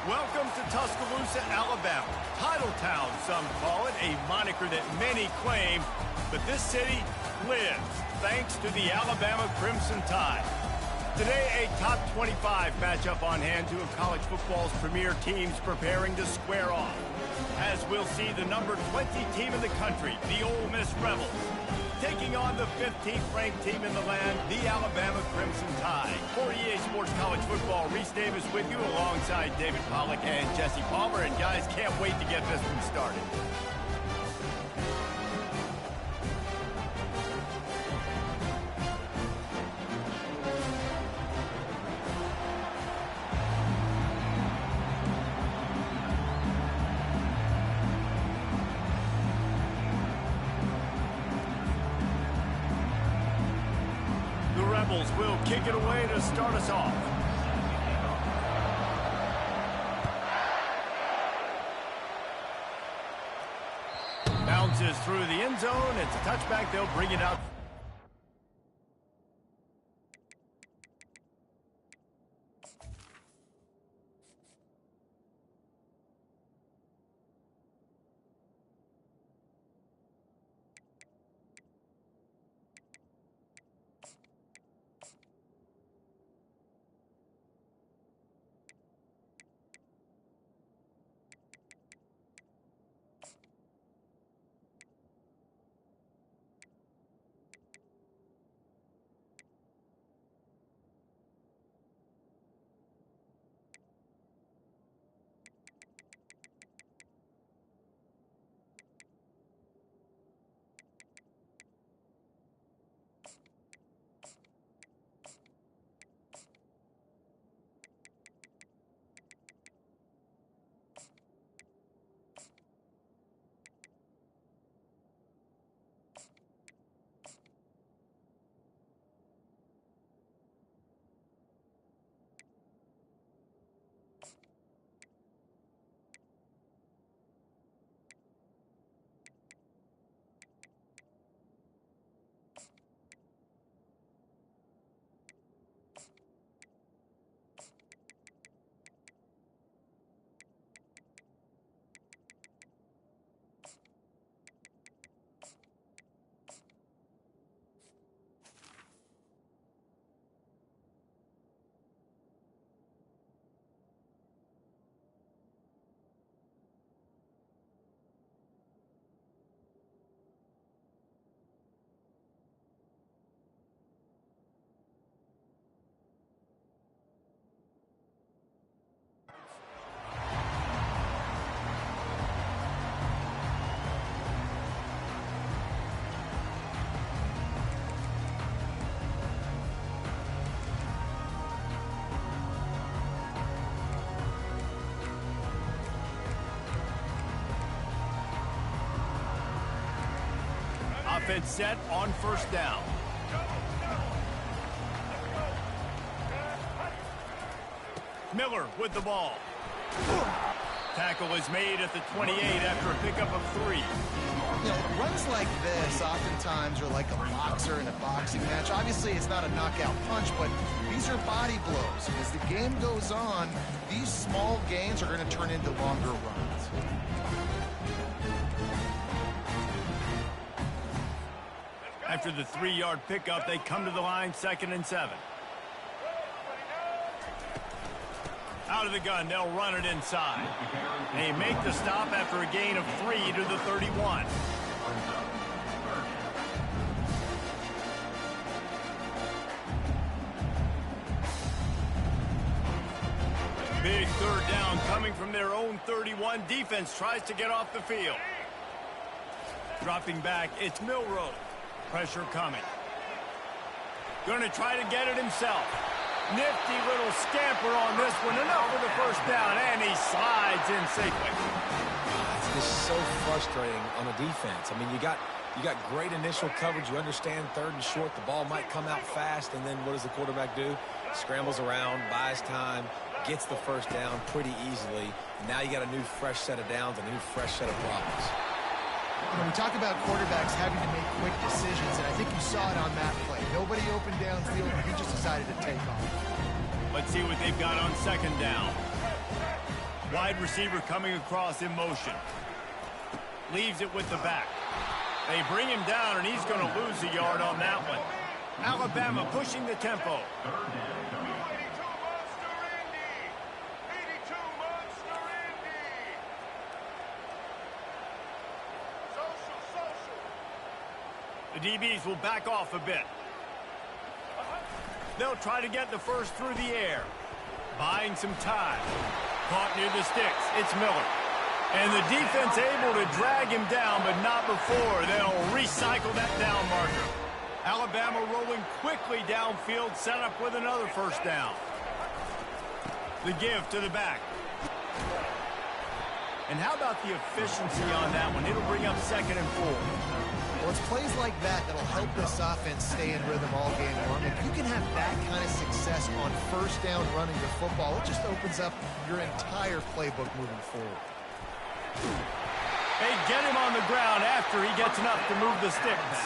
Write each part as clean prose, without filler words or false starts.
Welcome to Tuscaloosa, Alabama. Titletown, some call it, a moniker that many claim, but this city lives thanks to the Alabama Crimson Tide. Today, a top 25 matchup on hand, two of college football's premier teams preparing to square off. As we'll see the number 20 team in the country, the Ole Miss Rebels, taking on the 15th ranked team in the land, the Alabama Crimson Tide. For EA Sports College Football, Reese Davis with you alongside David Pollack and Jesse Palmer. And guys, can't wait to get this one started. Rebels will kick it away to start us off. Bounces through the end zone. It's a touchback. They'll bring it out. Offense set on first down. Miller with the ball. Tackle is made at the 28 after a pickup of 3. You know, runs like this oftentimes are like a boxer in a boxing match. Obviously, it's not a knockout punch, but these are body blows. As the game goes on, these small gains are going to turn into longer runs. After the 3-yard pickup, they come to the line, 2nd and 7. Out of the gun, they'll run it inside. They make the stop after a gain of 3 to the 31. Big third down coming from their own 31. Defense tries to get off the field. Dropping back, it's Milroe. Pressure coming. Going to try to get it himself. Nifty little scamper on this one. Enough for the first down, and he slides in safely. It's just so frustrating on the defense. I mean, you got great initial coverage. You understand 3rd and short. The ball might come out fast, and then what does the quarterback do? Scrambles around, buys time, gets the first down pretty easily. Now you got a new fresh set of downs, a new fresh set of problems. You know, we talk about quarterbacks having to make quick decisions, and I think you saw it on that play. Nobody opened downfield, and he just decided to take off. Let's see what they've got on 2nd down. Wide receiver coming across in motion. Leaves it with the back. They bring him down, and he's going to lose a yard on that one. Alabama pushing the tempo. The DBs will back off a bit. They'll try to get the first through the air. Buying some time. Caught near the sticks. It's Miller. And the defense able to drag him down, but not before. They'll recycle that down marker. Alabama rolling quickly downfield, set up with another first down. The give to the back. And how about the efficiency on that one? It'll bring up 2nd and 4. Well, it's plays like that that'll help this offense stay in rhythm all game long. If you can have that kind of success on first down running the football, it just opens up your entire playbook moving forward. They get him on the ground after he gets enough to move the sticks.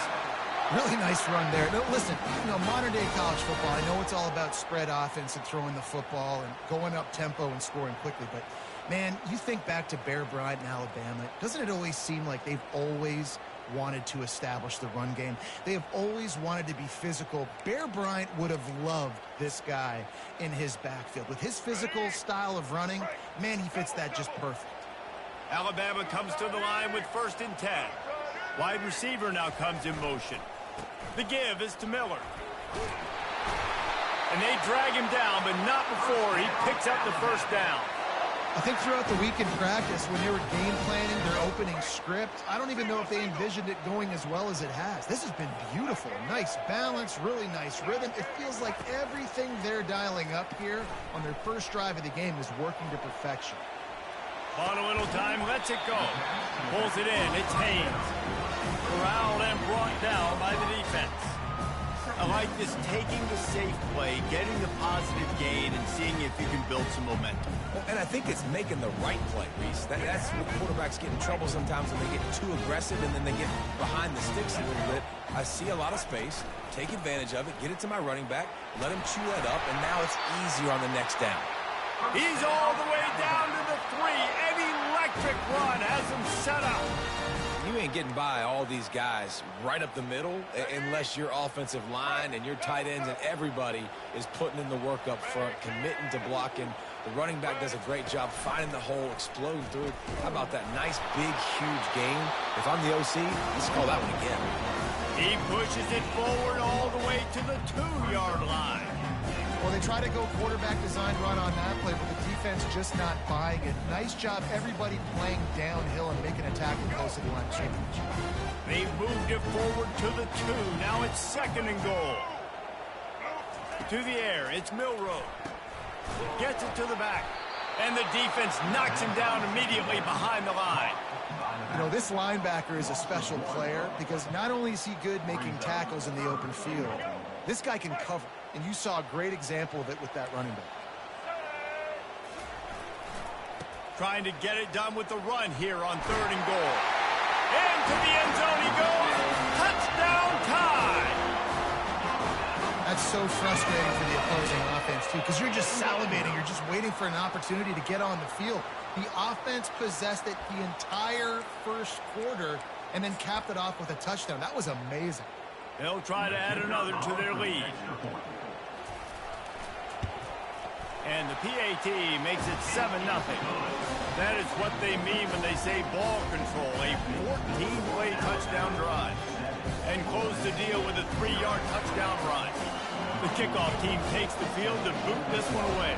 Really nice run there. Now, listen, modern day college football, I know it's all about spread offense and throwing the football and going up tempo and scoring quickly, but man, you think back to Bear Bryant in Alabama, doesn't it always seem like they've always wanted to establish the run game? They have always wanted to be physical. Bear Bryant would have loved this guy in his backfield. With his physical style of running, man, he fits that just perfect. Alabama comes to the line with 1st and 10. Wide receiver now comes in motion. The give is to Miller. And they drag him down, but not before he picks up the first down. I think throughout the week in practice, when they were game planning their opening script, I don't even know if they envisioned it going as well as it has. This has been beautiful. Nice balance, really nice rhythm. It feels like everything they're dialing up here on their first drive of the game is working to perfection. On a little time, lets it go. Pulls it in, it's Haynes. Corralled and brought down by the defense. I like this, taking the safe play, getting the positive gain, and seeing if you can build some momentum. Well, and I think it's making the right play, Reese. That's what quarterbacks get in trouble sometimes when they get too aggressive and then they get behind the sticks a little bit. I see a lot of space, take advantage of it, get it to my running back, let him chew that up, and now it's easier on the next down. He's all the way down to the 3. An electric run has him set up. You ain't getting by all these guys right up the middle unless your offensive line and your tight ends and everybody is putting in the work up front, committing to blocking. The running back does a great job finding the hole, exploding through. How about that nice, big, huge gain? If I'm the OC, let's call that one again. He pushes it forward all the way to the 2-yard line. Well, they try to go quarterback design run on that play, but the defense just not buying it. Nice job, everybody playing downhill and making a tackle close to the line of scrimmage. They moved it forward to the 2. Now it's 2nd and goal. To the air, it's Milroe. Gets it to the back. And the defense knocks him down immediately behind the line. This linebacker is a special player because not only is he good making tackles in the open field, this guy can cover. And you saw a great example of it with that running back. Trying to get it done with the run here on 3rd and goal. Into the end zone he goes. Touchdown tie. That's so frustrating for the opposing offense, too, because you're just salivating. You're just waiting for an opportunity to get on the field. The offense possessed it the entire first quarter and then capped it off with a touchdown. That was amazing. They'll try to add another to their lead. And the PAT makes it 7-0. That is what they mean when they say ball control, a 14-play touchdown drive. And close the deal with a 3-yard touchdown run. The kickoff team takes the field to boot this one away.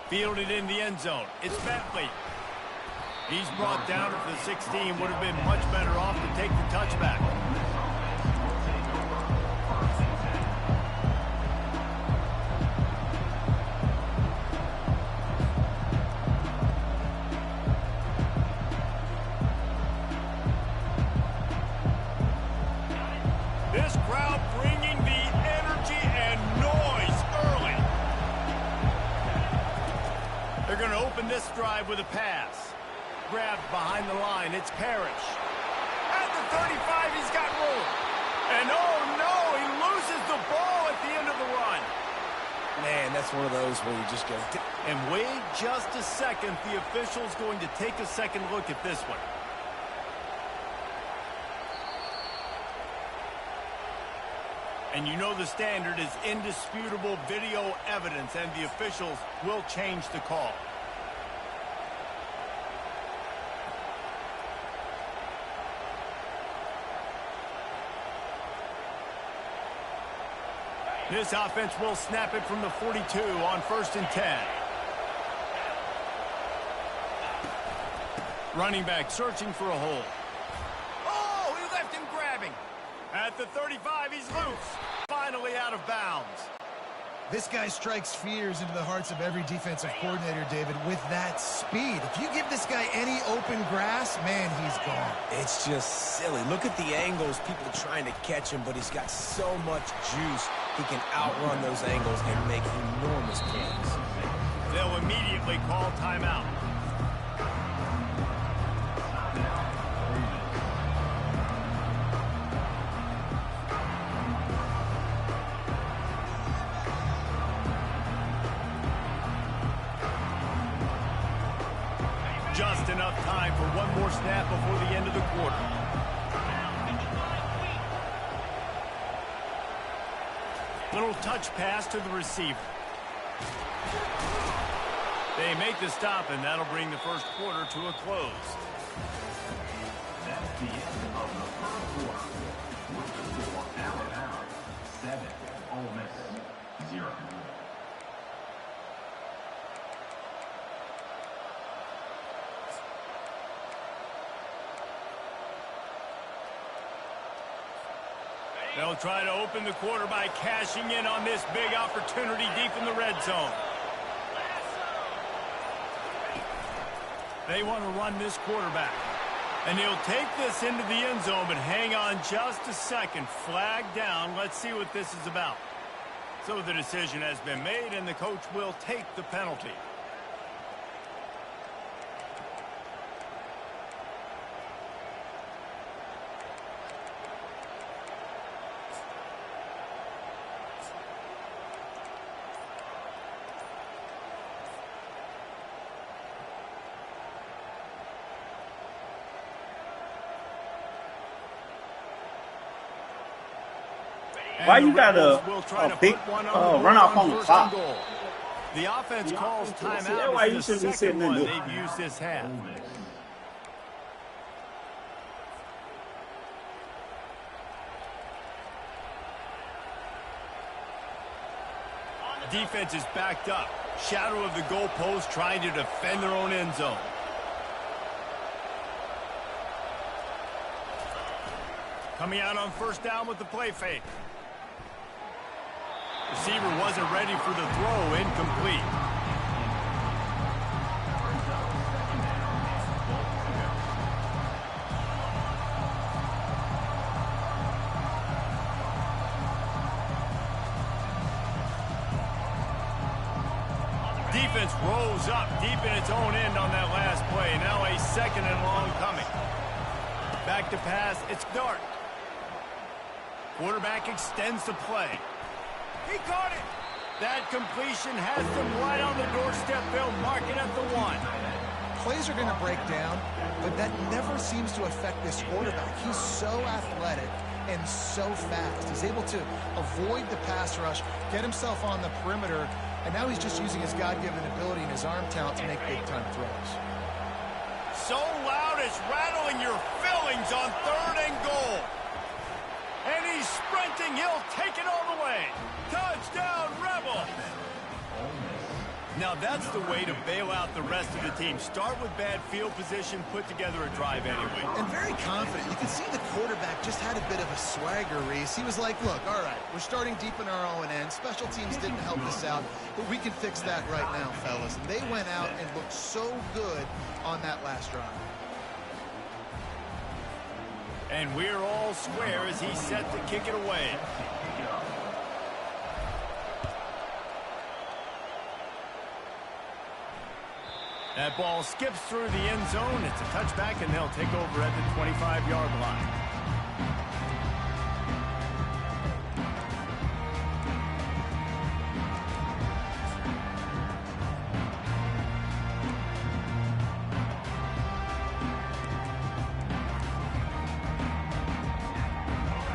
Fielded in the end zone. It's Bentley. He's brought down at the 16. Would have been much better off to take the touchback. This crowd bringing the energy and noise early. They're going to open this drive with a pass. grabbed behind the line. It's Parrish. At the 35, he's got room. And oh no, he loses the ball at the end of the run. Man, that's one of those where you just go. And wait just a second. The official's going to take a second look at this one. And you know the standard is indisputable video evidence, and the officials will change the call. This offense will snap it from the 42 on 1st and 10. Running back searching for a hole. Oh, he left him grabbing. At the 35, he's loose. Finally out of bounds. This guy strikes fears into the hearts of every defensive coordinator, David, with that speed. If you give this guy any open grass, man, he's gone. It's just silly. Look at the angles, people are trying to catch him, but he's got so much juice. He can outrun those angles and make enormous plays. They'll immediately call timeout. Just enough time for one more snap before the end of the quarter. Little touch pass to the receiver. They make the stop, and that'll bring the first quarter to a close. That's the end of the first quarter. With the score, Alabama 7, Ole Miss 0. They'll try to open the quarter by cashing in on this big opportunity deep in the red zone. They want to run this quarterback. And he'll take this into the end zone, but hang on just a second. Flag down. Let's see what this is about. So the decision has been made, and the coach will take the penalty. Why you got a big runoff on the top? The offense calls timeout. That's why you shouldn't be sitting in there. They've used this half. Defense is backed up. Shadow of the goalpost trying to defend their own end zone. Coming out on first down with the play fake. Receiver wasn't ready for the throw. Incomplete. Defense rose up deep in its own end on that last play. Now a second and long coming. Back to pass. It's Dart. Quarterback extends the play. He caught it. That completion has them right on the doorstep. They'll mark it at the 1. Plays are going to break down, but that never seems to affect this quarterback. He's so athletic and so fast. He's able to avoid the pass rush, get himself on the perimeter, and now he's just using his God-given ability and his arm talent to make big-time throws. So loud it's rattling your fillings on 3rd and goal. And he's sprinting. He'll take it all the way. Touchdown, Rebel. Now that's the way to bail out the rest of the team. Start with bad field position, put together a drive anyway. And very confident. You can see the quarterback just had a bit of a swagger, Reese. He was like, look, all right, we're starting deep in our own end. Special teams didn't help us out, but we can fix that right now, fellas. And they went out and looked so good on that last drive. And we're all square as he's set to kick it away. That ball skips through the end zone. It's a touchback, and they'll take over at the 25-yard line.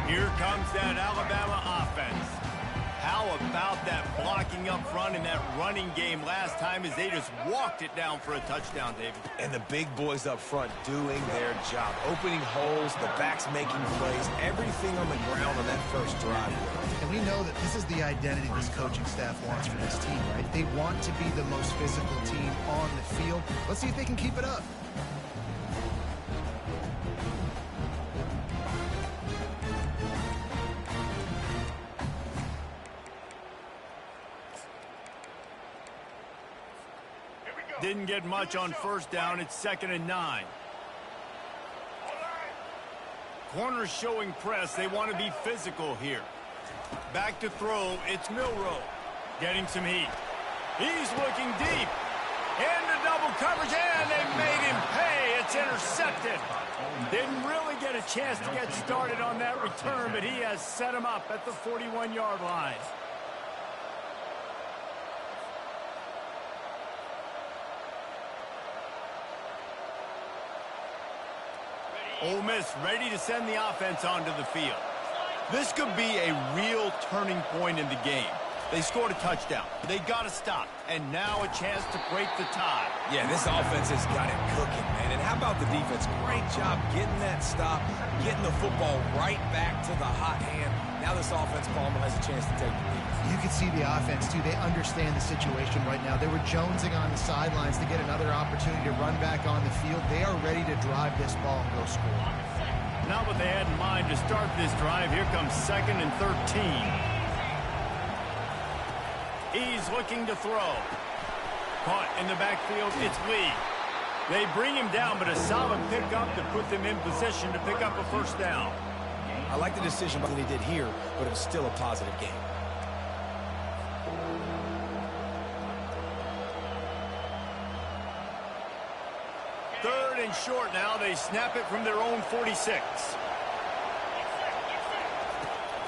Here comes that Alabama offense. How about that blocking up front and that running game last time as they just walked it down for a touchdown, David? And the big boys up front doing their job. Opening holes, the backs making plays, everything on the ground on that first drive. And we know that this is the identity this coaching staff wants for this team, right? They want to be the most physical team on the field. Let's see if they can keep it up. Didn't get much on first down. It's 2nd and 9. Corners showing press. They want to be physical here. Back to throw. It's Milroe. Getting some heat. He's looking deep. Into double coverage, and they made him pay. It's intercepted. Didn't really get a chance to get started on that return, but he has set him up at the 41-yard line. Ole Miss ready to send the offense onto the field. This could be a real turning point in the game. They scored a touchdown. They got to stop. And now a chance to break the tie. Yeah, this offense has got it cooking, man. And how about the defense? Great job getting that stop, getting the football right back to the hot hand. Now this offense, Palmer, has a chance to take the lead. You can see the offense, too. They understand the situation right now. They were jonesing on the sidelines to get another opportunity to run back on the field. They are ready to drive this ball and go score. Not what they had in mind to start this drive. Here comes 2nd and 13. He's looking to throw. Caught in the backfield, it's Lee. They bring him down, but a solid pickup to put them in position to pick up a first down. I like the decision that he did here, but it was still a positive game. Third and short now. They snap it from their own 46.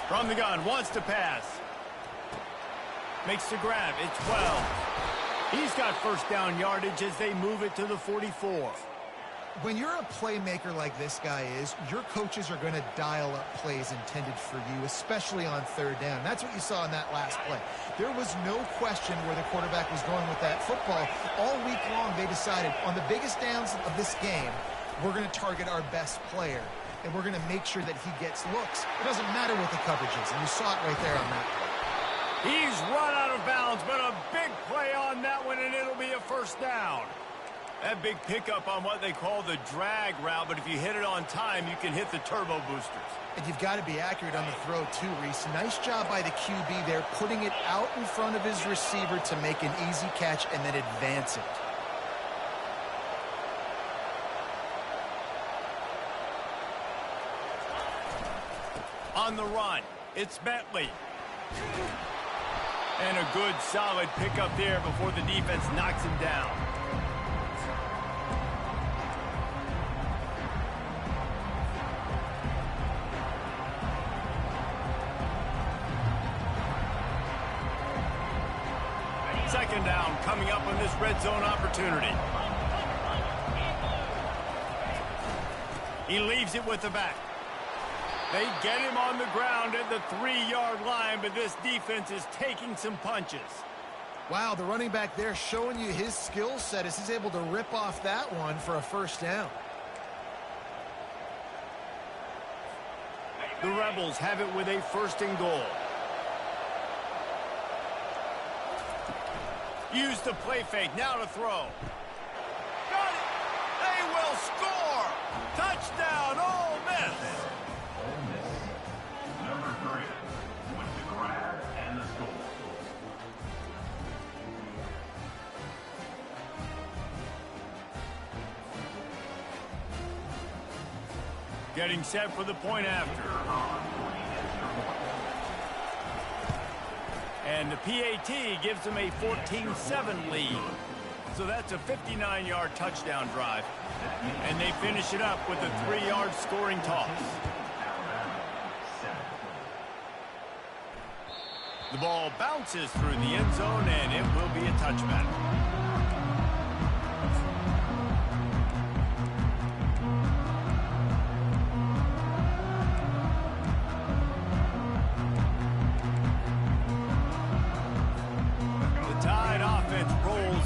From the gun, wants to pass. Makes the grab. It's 12. He's got first down yardage as they move it to the 44. When you're a playmaker like this guy is, your coaches are going to dial up plays intended for you, especially on third down. That's what you saw in that last play. There was no question where the quarterback was going with that football. All week long, they decided on the biggest downs of this game, we're going to target our best player, and we're going to make sure that he gets looks. It doesn't matter what the coverage is, and you saw it right there on that play. He's run out of bounds, but a big play on that one, and it'll be a first down. That big pickup on what they call the drag route, but if you hit it on time, you can hit the turbo boosters. And you've got to be accurate on the throw, too, Reese. Nice job by the QB there, putting it out in front of his receiver to make an easy catch and then advance it. On the run, it's Bentley. And a good, solid pickup there before the defense knocks him down. Second down coming up on this red zone opportunity. He leaves it with the back. They get him on the ground at the 3-yard line, but this defense is taking some punches. Wow, the running back there showing you his skill set as he's able to rip off that one for a first down. The Rebels have it with a 1st and goal. Use the play fake, now to throw. Got it! They will score! Touchdown, Ole Miss! Ole Miss, number 3, with the grab and the score. Getting set for the point after. And the PAT gives them a 14-7 lead. So that's a 59-yard touchdown drive. And they finish it up with a 3-yard scoring toss. The ball bounces through the end zone, and it will be a touchback.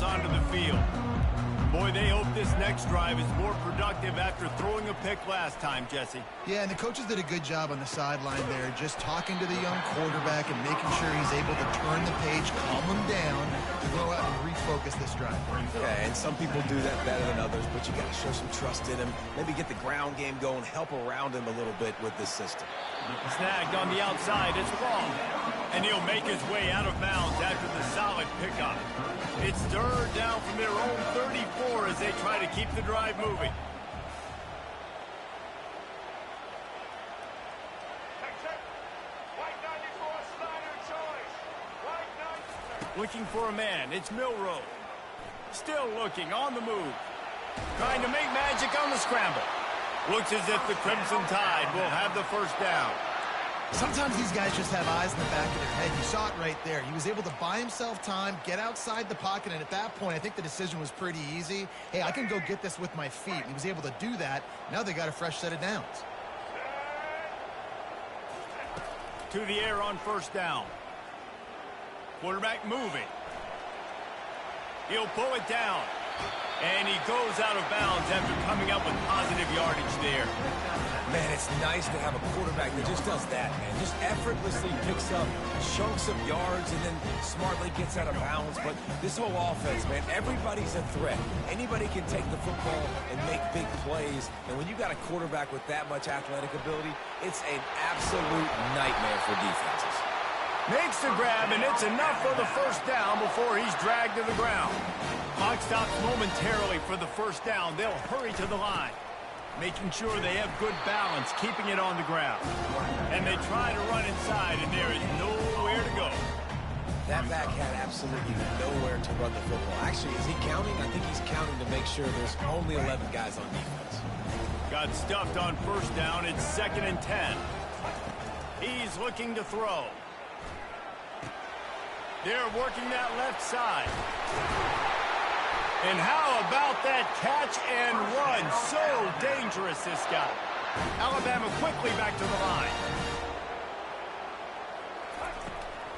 Onto the field. Boy, they hope this next drive is more productive after throwing a pick last time, Jesse. Yeah, and the coaches did a good job on the sideline there, just talking to the young quarterback and making sure he's able to turn the page, calm him down, to go out and refocus this drive. Yeah, and some people do that better than others, but you got to show some trust in him. Maybe get the ground game going, help around him a little bit with this system. Snagged on the outside, it's wrong. And he'll make his way out of bounds after the solid pickup. It's third down from their own 34 as they try to keep the drive moving. Looking for a man, it's Milroe. Still looking, on the move. Trying to make magic on the scramble. Looks as if the Crimson Tide will have the first down. Sometimes these guys just have eyes in the back of their head. You saw it right there. He was able to buy himself time, get outside the pocket, and at that point, I think the decision was pretty easy. Hey, I can go get this with my feet. He was able to do that. Now they got a fresh set of downs. To the air on first down. Quarterback moving. He'll pull it down. And he goes out of bounds after coming up with positive yardage there. Man, it's nice to have a quarterback that just does that, man. Just effortlessly picks up chunks of yards and then smartly gets out of bounds. But this whole offense, man, everybody's a threat. Anybody can take the football and make big plays. And when you got a quarterback with that much athletic ability, it's an absolute nightmare for defenses. Makes the grab, and it's enough for the first down before he's dragged to the ground. Clock stops momentarily for the first down. They'll hurry to the line, making sure they have good balance, keeping it on the ground. And they try to run inside, and there is nowhere to go. That back had absolutely nowhere to run the football. Actually, is he counting? I think he's counting to make sure there's only 11 guys on defense. Got stuffed on first down. It's 2nd and 10. He's looking to throw. They're working that left side. And how about that catch and run? So dangerous, this guy. Alabama quickly back to the line.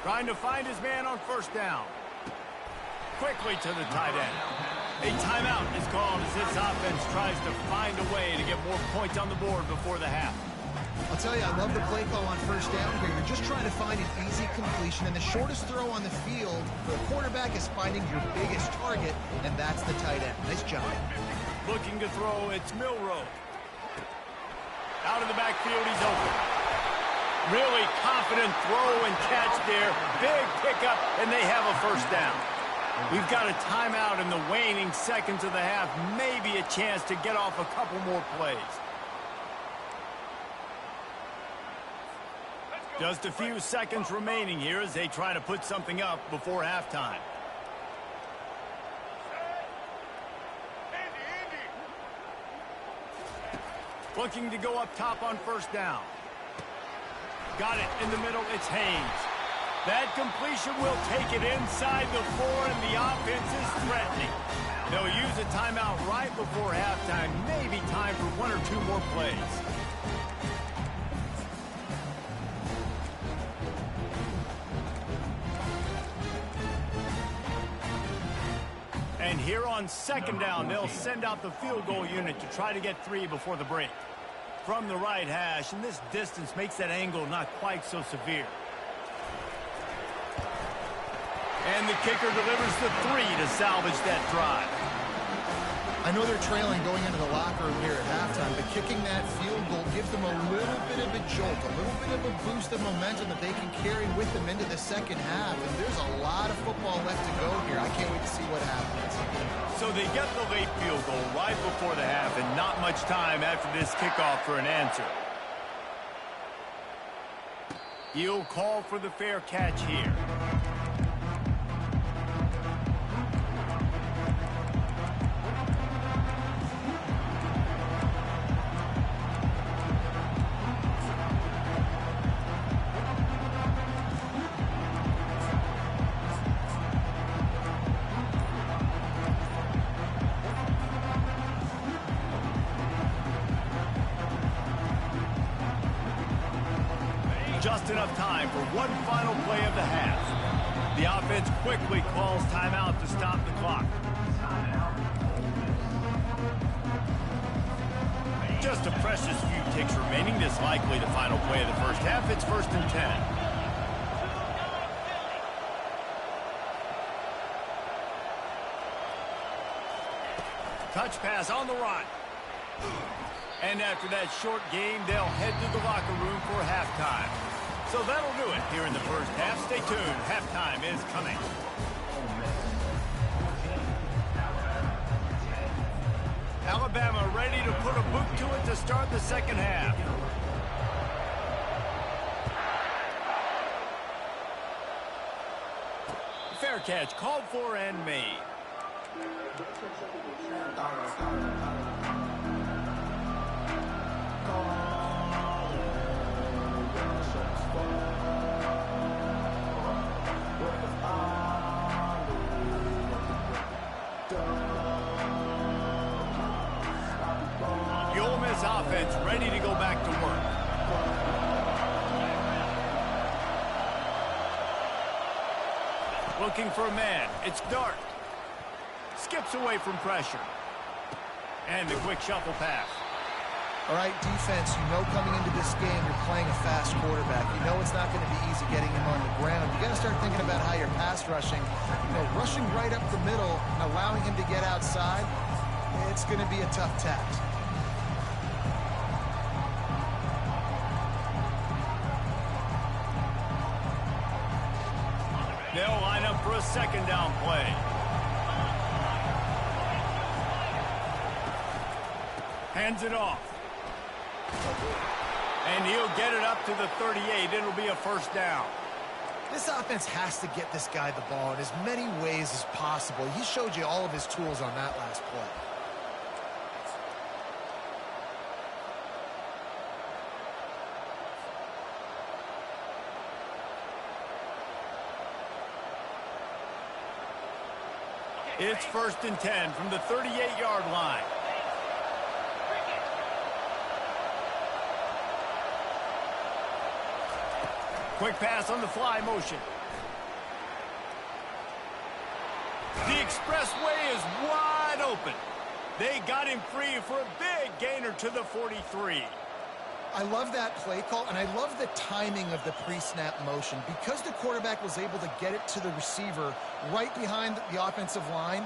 Trying to find his man on first down. Quickly to the tight end. A timeout is called as this offense tries to find a way to get more points on the board before the half. I'll tell you, I love the play call on first down here. You're just trying to find an easy completion, and the shortest throw on the field for the quarterback is finding your biggest target, and that's the tight end. Nice job. Looking to throw, it's Milroe. Out of the backfield, he's open. Really confident throw and catch there. Big pickup, and they have a first down. We've got a timeout in the waning seconds of the half. Maybe a chance to get off a couple more plays. Just a few seconds remaining here as they try to put something up before halftime. Looking to go up top on first down. Got it in the middle, it's Haynes. That completion will take it inside the 4, and the offense is threatening. They'll use a timeout right before halftime. Maybe time for 1 or 2 more plays. And here on second down, they'll send out the field goal unit to try to get 3 before the break. From the right hash, and this distance makes that angle not quite so severe. And the kicker delivers the 3 to salvage that drive. I know they're trailing going into the locker room here at halftime, but kicking that field goal gives them a little bit of a jolt, a little bit of a boost of momentum that they can carry with them into the second half. And there's a lot of football left to go here. I can't wait to see what happens. So they get the late field goal right before the half, and not much time after this kickoff for an answer. He'll call for the fair catch here. just enough time for one final play of the half. The offense quickly calls timeout to stop the clock. Just a precious few ticks remaining. This likely the final play of the first half. It's 1st and 10. Touch pass on the run. And after that short game, they'll head to the locker room for halftime. So that'll do it here in the first half. Stay tuned. Halftime is coming. Alabama ready to put a boot to it to start the second half. Fair catch called for and made. The Ole Miss offense ready to go back to work. Looking for a man. It's Dart. Skips away from pressure. And the quick shuffle pass. All right, defense, you know coming into this game you're playing a fast quarterback. You know it's not going to be easy getting him on the ground. You got to start thinking about how you're pass rushing. You know, rushing right up the middle and allowing him to get outside, it's going to be a tough task. They'll line up for a second down play. Hands it off. And he'll get it up to the 38. It'll be a first down. This offense has to get this guy the ball in as many ways as possible. He showed you all of his tools on that last play. It's 1st and 10 from the 38-yard line. Quick pass on the fly motion. The expressway is wide open. They got him free for a big gainer to the 43. I love that play call, and I love the timing of the pre-snap motion. Because the quarterback was able to get it to the receiver right behind the offensive line,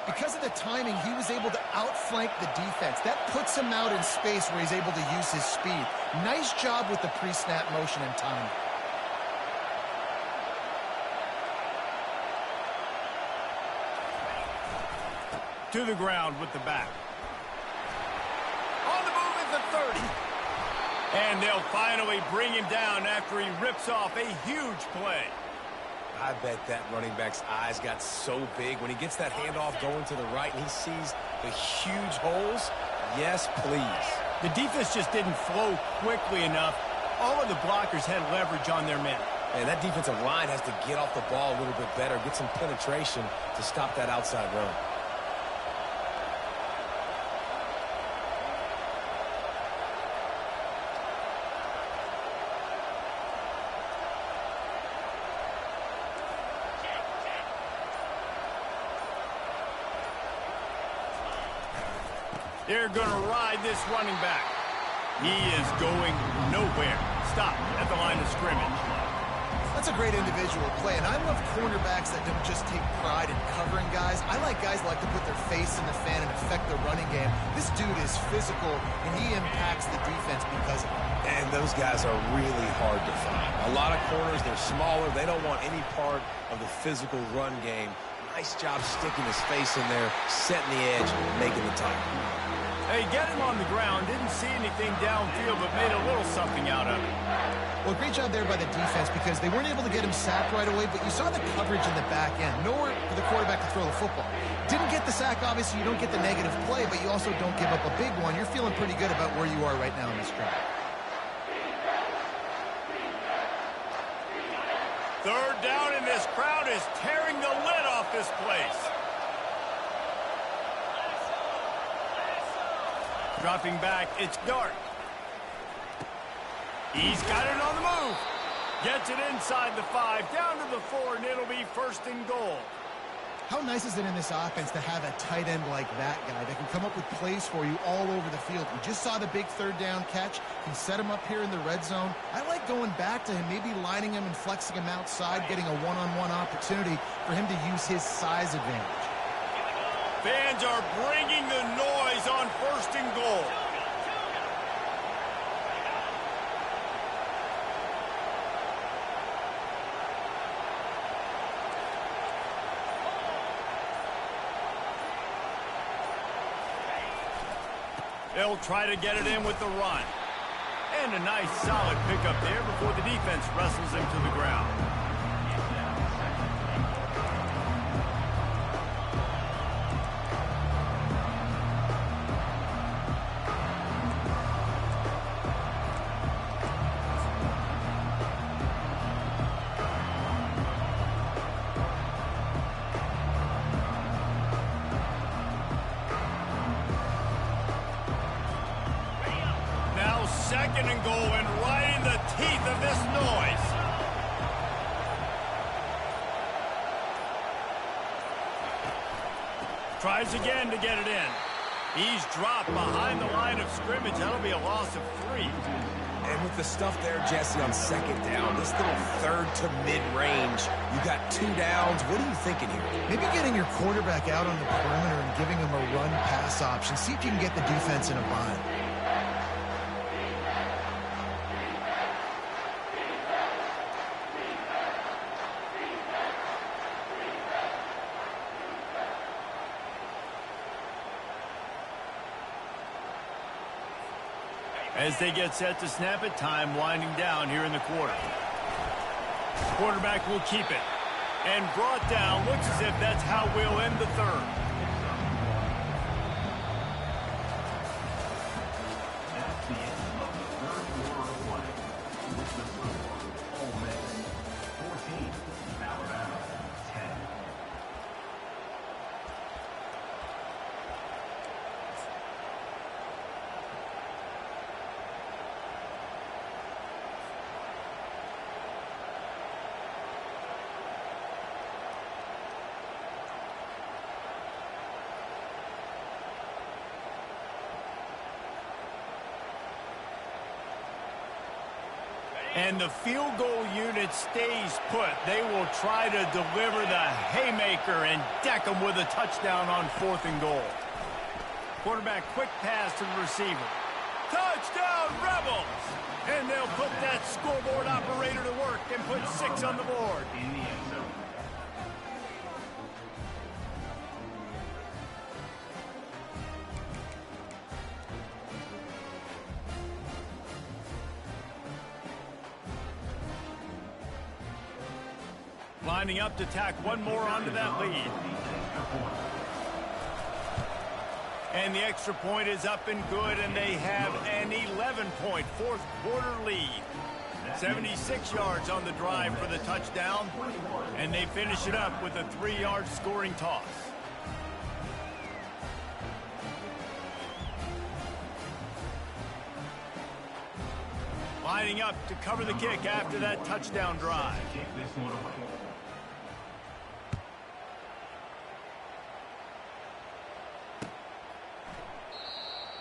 because of the timing, he was able to outflank the defense. That puts him out in space where he's able to use his speed. Nice job with the pre-snap motion and timing. To the ground with the back. On the move at the 30. And they'll finally bring him down after he rips off a huge play. I bet that running back's eyes got so big when he gets that handoff going to the right and he sees the huge holes. Yes, please. The defense just didn't flow quickly enough. All of the blockers had leverage on their men. And that defensive line has to get off the ball a little bit better, get some penetration to stop that outside run. They're going to ride this running back. He is going nowhere. Stop at the line of scrimmage. That's a great individual play, and I love cornerbacks that don't just take pride in covering guys. I like guys that like to put their face in the fan and affect the running game. This dude is physical, and he impacts the defense because of it. And those guys are really hard to find. A lot of corners, they're smaller. They don't want any part of the physical run game. Nice job sticking his face in there, setting the edge, making the tackle. Hey, get him on the ground. Didn't see anything downfield, but made a little something out of it. Well, great job there by the defense because they weren't able to get him sacked right away, but you saw the coverage in the back end. Nowhere for the quarterback to throw the football. Didn't get the sack, obviously. You don't get the negative play, but you also don't give up a big one. You're feeling pretty good about where you are right now in this drive. Third down, and this crowd is tearing the lid off this place. Dropping back, it's Dart. He's got it on the move. Gets it inside the 5, down to the 4, and it'll be first and goal. How nice is it in this offense to have a tight end like that guy that can come up with plays for you all over the field? We just saw the big third down catch. Can set him up here in the red zone. I like going back to him, maybe lining him and flexing him outside, getting a one-on-one opportunity for him to use his size advantage. Fans are bringing the noise on first and goal. They'll try to get it in with the run. And a nice solid pickup there before the defense wrestles him to the ground. Second and goal, and right in the teeth of this noise. Tries again to get it in. He's dropped behind the line of scrimmage. That'll be a loss of 3. And with the stuff there, Jesse, on second down, this little third to mid-range, you got 2 downs. What are you thinking here? Maybe getting your quarterback out on the perimeter and giving him a run-pass option. See if you can get the defense in a bind. As they get set to snap it, time winding down here in the quarter. Quarterback will keep it. And brought down. Looks as if that's how we'll end the third. That's the end of the third quarter of play. With the score, Ole Miss 14, Alabama 10. And the field goal unit stays put. They will try to deliver the haymaker and deck them with a touchdown on 4th and goal. Quarterback quick pass to the receiver. Touchdown, Rebels! And they'll put that scoreboard operator to work and put 6 on the board. In the end zone. Lining up to tack one more onto that lead. And the extra point is up and good, and they have an 11-point fourth quarter lead. 76 yards on the drive for the touchdown, and they finish it up with a 3-yard scoring toss. Lining up to cover the kick after that touchdown drive. Kick this one away.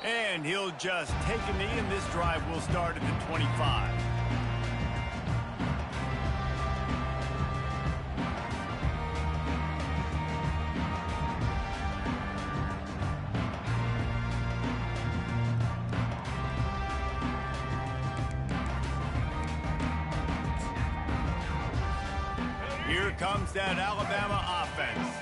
And he'll just take a knee, and this drive will start at the 25. Here comes that Alabama offense.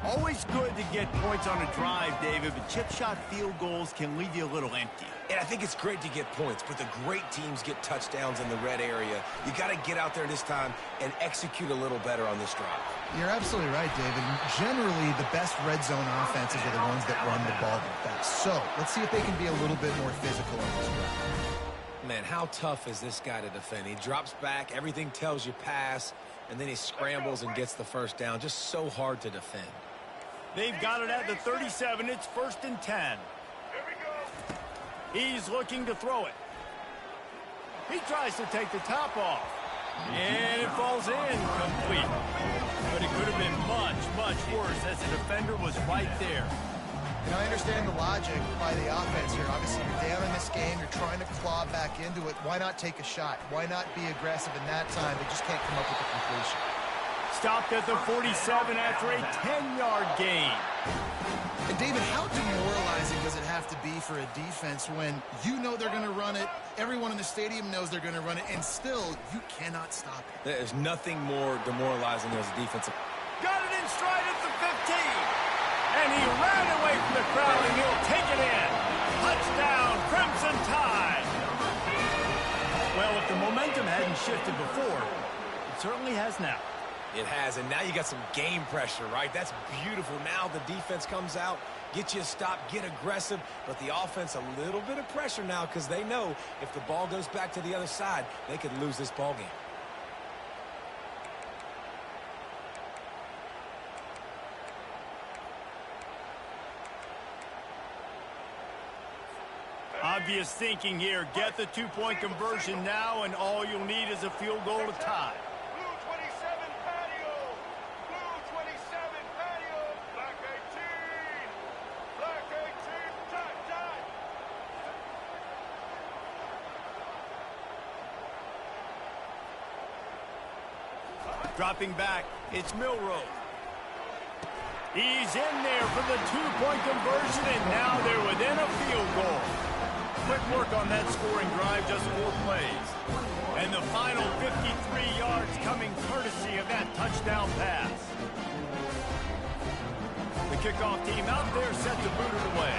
Always good to get points on a drive, David, but chip shot field goals can leave you a little empty. And I think it's great to get points, but the great teams get touchdowns in the red area. You got to get out there this time and execute a little better on this drive. You're absolutely right, David. Generally, the best red zone offenses are the ones that run the ball the best. So let's see if they can be a little bit more physical on this drive. Man, how tough is this guy to defend? He drops back, everything tells you pass, and then he scrambles and gets the first down. Just so hard to defend. They've got it at the 37. It's 1st and 10. He's looking to throw it. He tries to take the top off. And it falls in complete. But it could have been much, much worse as the defender was right there. And I understand the logic by the offense here. Obviously, you're down in this game. You're trying to claw back into it. Why not take a shot? Why not be aggressive in that time? They just can't come up with a completion. Stopped at the 47 after a 10-yard gain. And David, how demoralizing does it have to be for a defense when you know they're going to run it, everyone in the stadium knows they're going to run it, and still you cannot stop it? There's nothing more demoralizing as a defensive. Got it in stride at the 15. And he ran away from the crowd, and he'll take it in. Touchdown, Crimson Tide. Well, if the momentum hadn't shifted before, it certainly has now. It has, and now you got some game pressure, right? That's beautiful. Now the defense comes out, get you a stop, get aggressive, but the offense a little bit of pressure now because they know if the ball goes back to the other side, they could lose this ball game. Obvious thinking here. Get the two-point conversion now, and all you'll need is a field goal to tie. Blue 27 patio. Blue 27 patio. Black 18. Black 18. Tie. Dropping back, it's Milroe. He's in there for the two-point conversion, and now they're within a field goal. Quick work on that scoring drive, just 4 plays. And the final 53 yards coming courtesy of that touchdown pass. The kickoff team out there set to boot it away.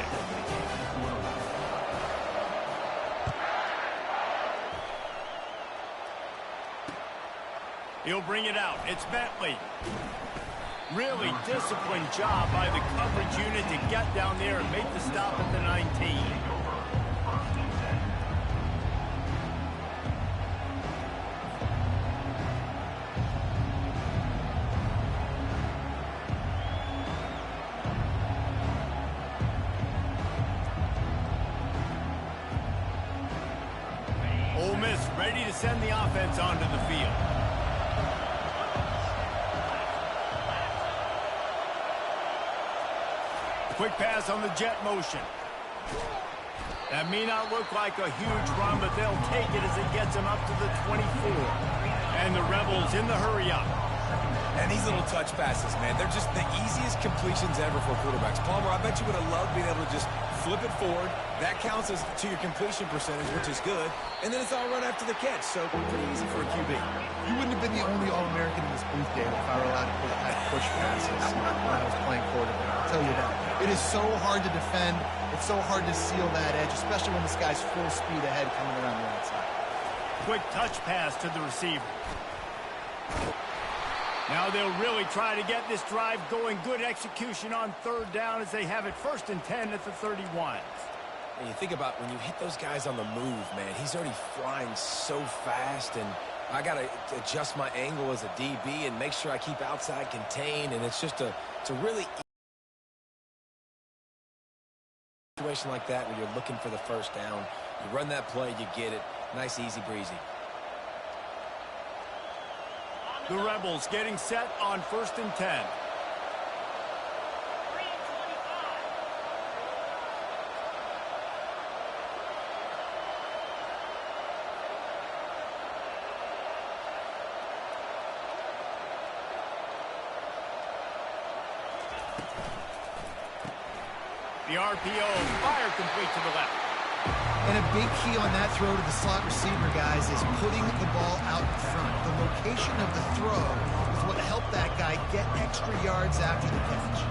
He'll bring it out. It's Bentley. Really disciplined job by the coverage unit to get down there and make the stop at the 19. Ole Miss ready to send the offense onto the field. Quick pass on the jet motion. That may not look like a huge run, but they'll take it as it gets them up to the 24. And the Rebels in the hurry-up. And these little touch passes, man, they're just the easiest completions ever for quarterbacks. Palmer, I bet you would have loved being able to just flip it forward. That counts as to your completion percentage, which is good. And then it's all run after the catch, so pretty easy for a QB. You wouldn't have been the only All-American in this booth, David, if I were allowed to push passes when I was playing quarterback. I'll tell you that. It is so hard to defend. It's so hard to seal that edge, especially when this guy's full speed ahead coming around the outside. Quick touch pass to the receiver. Now they'll really try to get this drive going. Good execution on third down as they have it 1st and 10 at the 31. And you think about when you hit those guys on the move, man, he's already flying so fast, and I got to adjust my angle as a DB and make sure I keep outside contained, and it's just a really situation like that where you're looking for the first down. You run that play, you get it. Nice, easy breezy. The Rebels getting set on 1st and 10. The RPO, fire complete to the left. And a big key on that throw to the slot receiver, guys, is putting the ball out in front. The location of the throw is what helped that guy get extra yards after the catch.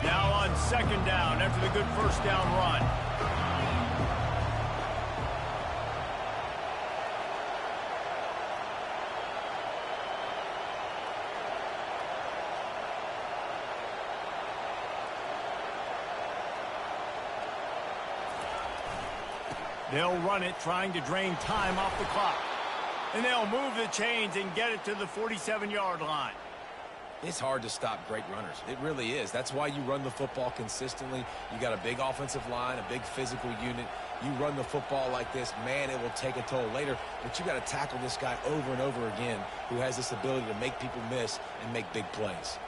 Now on 2nd down after the good 1st down run. They'll run it, trying to drain time off the clock. And they'll move the chains and get it to the 47-yard line. It's hard to stop great runners. It really is. That's why you run the football consistently. You got a big offensive line, a big physical unit. You run the football like this, man, it will take a toll later. But you got to tackle this guy over and over again who has this ability to make people miss and make big plays.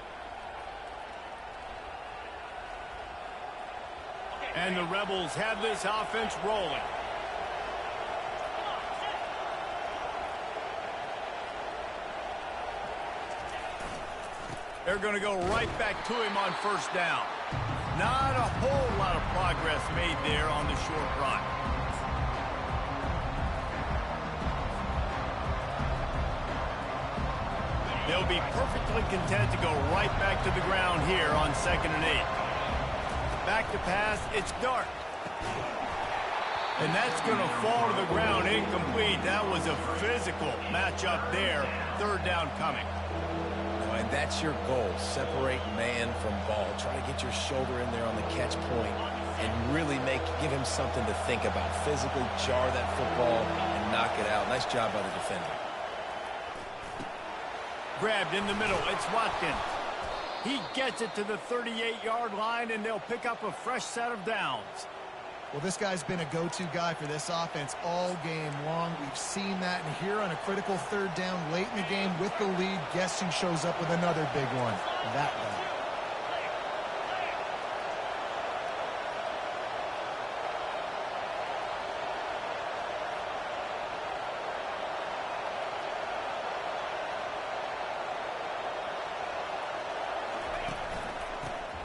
And the Rebels have this offense rolling. They're going to go right back to him on first down. Not a whole lot of progress made there on the short run. They'll be perfectly content to go right back to the ground here on 2nd and 8. Back to pass, it's dark. And that's going to fall to the ground incomplete. That was a physical matchup there. 3rd down coming. And that's your goal. Separate man from ball. Try to get your shoulder in there on the catch point and really give him something to think about. Physically jar that football and knock it out. Nice job by the defender. Grabbed in the middle. It's Watkins. He gets it to the 38-yard line, and they'll pick up a fresh set of downs. Well, this guy's been a go-to guy for this offense all game long. We've seen that, and here on a critical 3rd down late in the game with the lead, guess who shows up with another big one? That guy.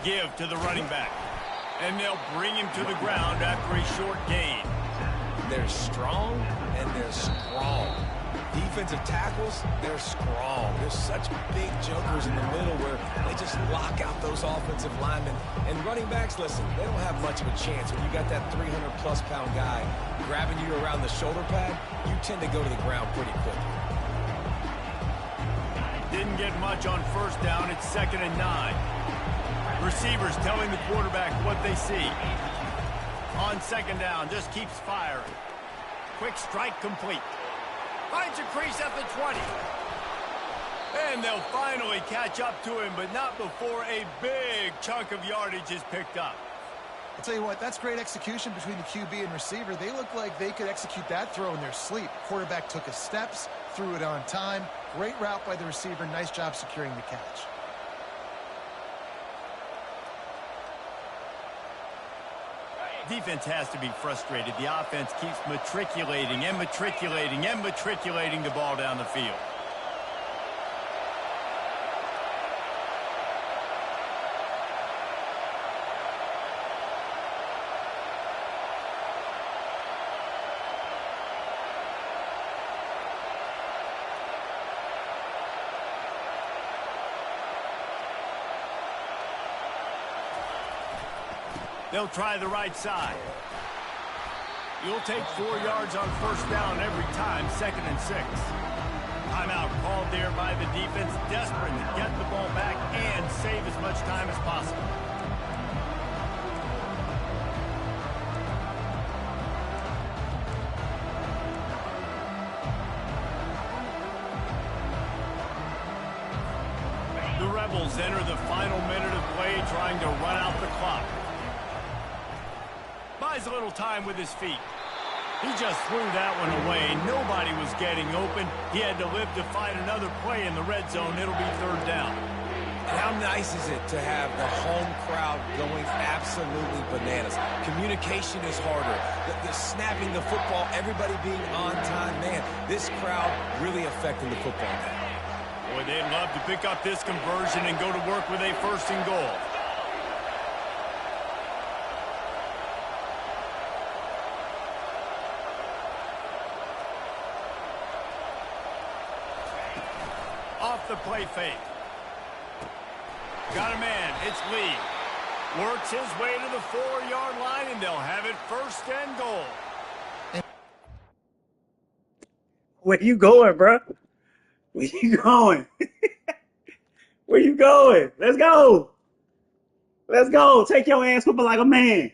Give to the running back. And they'll bring him to the ground after a short gain. They're strong and they're strong. Defensive tackles, they're strong. There's such big jokers in the middle where they just lock out those offensive linemen. And running backs, listen, they don't have much of a chance. When you got that 300-plus pound guy grabbing you around the shoulder pad, you tend to go to the ground pretty quickly. Didn't get much on first down. It's 2nd and 9. Receivers telling the quarterback what they see. On 2nd down, just keeps firing. Quick strike complete. Finds a crease at the 20. And they'll finally catch up to him, but not before a big chunk of yardage is picked up. I'll tell you what, that's great execution between the QB and receiver. They look like they could execute that throw in their sleep. Quarterback took his steps, threw it on time. Great route by the receiver. Nice job securing the catch. Defense has to be frustrated. The offense keeps matriculating and matriculating and matriculating the ball down the field. They'll try the right side. You'll take 4 yards on first down every time, 2nd and 6. Timeout called there by the defense, desperate to get the ball back and save as much time as possible. The Rebels enter the final minute of play, trying to run out the clock. Buys a little time with his feet. He just threw that one away. Nobody was getting open. He had to live to find another play in the red zone. It'll be 3rd down. And how nice is it to have the home crowd going absolutely bananas? Communication is harder. The snapping the football, everybody being on time. Man, this crowd really affecting the football now. Boy, they'd love to pick up this conversion and go to work with a 1st and goal. Off the play fake. Got a man. It's Lee. Works his way to the 4-yard line, and they'll have it 1st and goal. Where you going, bro? Where you going? Where you going? Let's go. Let's go. Take your ass whooping like a man.